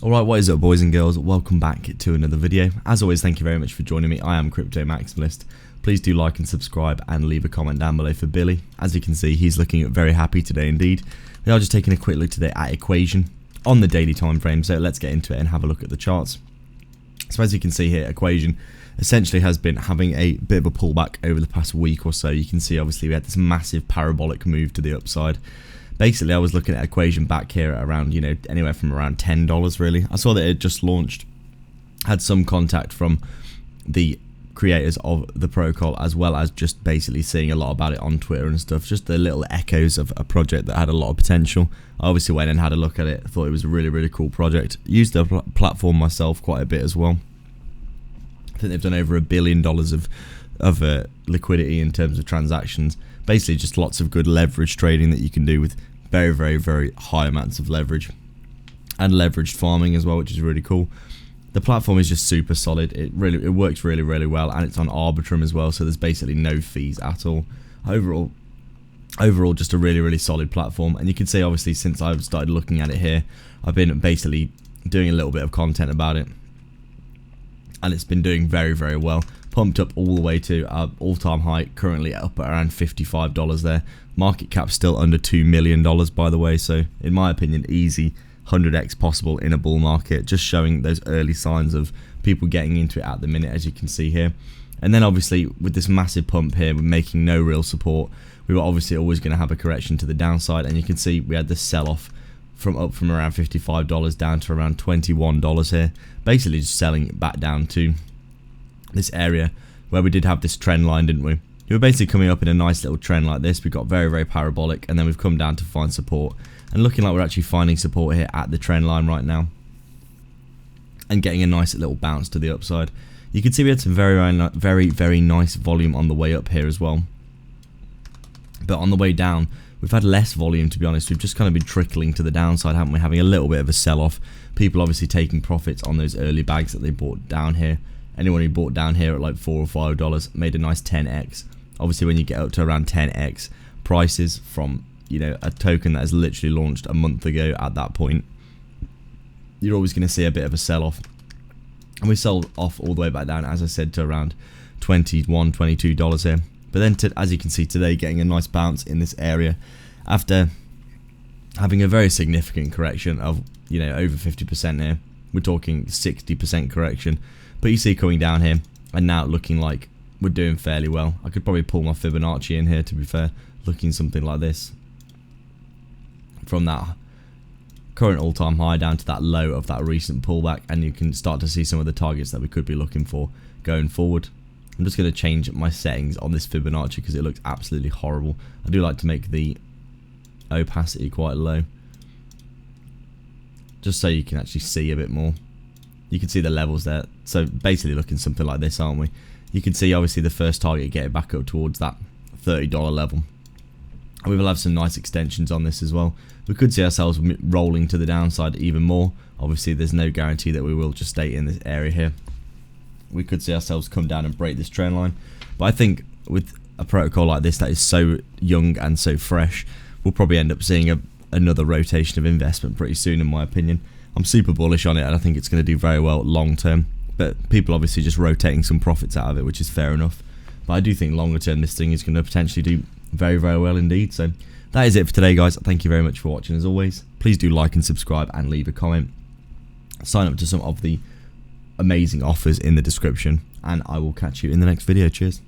Alright, what is up boys and girls, welcome back to another video. As always, thank you very much for joining me. I am Crypto Maximalist. Please do like and subscribe and leave a comment down below for Billy. As you can see, he's looking very happy today indeed. We are just taking a quick look today at Equation on the daily time frame, so let's get into it and have a look at the charts. So as you can see here, Equation essentially has been having a bit of a pullback over the past week or so. You can see obviously we had this massive parabolic move to the upside. Basically, I was looking at Equation back here at around, anywhere from around $10 really. I saw that it just launched, had some contact from the creators of the protocol, as well as just basically seeing a lot about it on Twitter and stuff. Just the little echoes of a project that had a lot of potential. I obviously went and had a look at it. I thought it was a really, really cool project. Used the platform myself quite a bit as well. I think they've done over $1 billion of liquidity in terms of transactions. Basically just lots of good leverage trading that you can do with very, very, very high amounts of leverage, and leveraged farming as well, which is really cool. The platform is just super solid. It works really, really well, and it's on Arbitrum as well, so there's basically no fees at all. Overall just a really, really solid platform. And you can see obviously since I've started looking at it here, I've been basically doing a little bit of content about it, and it's been doing very, very well. Pumped up all the way to all-time high, currently up at around $55 there. Market cap still under $2 million, by the way, so in my opinion, easy 100x possible in a bull market, just showing those early signs of people getting into it at the minute, as you can see here. And then obviously with this massive pump here, we're making no real support. We were obviously always going to have a correction to the downside, and you can see we had this sell-off from around $55 down to around $21 here, basically just selling it back down to this area where we did have this trend line, didn't we? We were basically coming up in a nice little trend like this. We got very, very parabolic, and then we've come down to find support, and looking like we're actually finding support here at the trend line right now, and getting a nice little bounce to the upside. You can see we had some very, very nice volume on the way up here as well, but on the way down we've had less volume, to be honest. We've just kind of been trickling to the downside, haven't we? Having a little bit of a sell-off. People obviously taking profits on those early bags that they bought down here. Anyone who bought down here at like $4 or $5 made a nice 10x. Obviously when you get up to around 10x prices from a token that has literally launched a month ago, at that point you're always going to see a bit of a sell-off. And we sold off all the way back down, as I said, to around $21, $22 here. But then as you can see today, getting a nice bounce in this area after having a very significant correction of over 50% here. We're talking 60% correction. But you see coming down here, and now looking like we're doing fairly well. I could probably pull my Fibonacci in here, to be fair, looking something like this. From that current all-time high down to that low of that recent pullback, and you can start to see some of the targets that we could be looking for going forward. I'm just going to change my settings on this Fibonacci because it looks absolutely horrible. I do like to make the opacity quite low, just so you can actually see a bit more. You can see the levels there. So basically looking something like this, aren't we? You can see obviously the first target getting back up towards that $30 level. And we will have some nice extensions on this as well. We could see ourselves rolling to the downside even more. Obviously there's no guarantee that we will just stay in this area here. We could see ourselves come down and break this trend line. But I think with a protocol like this that is so young and so fresh, we'll probably end up seeing another rotation of investment pretty soon, in my opinion. I'm super bullish on it, and I think it's going to do very well long term. But people obviously just rotating some profits out of it, which is fair enough. But I do think longer term this thing is going to potentially do very, very well indeed. So that is it for today, guys. Thank you very much for watching. As always, please do like and subscribe and leave a comment. Sign up to some of the amazing offers in the description, and I will catch you in the next video. Cheers.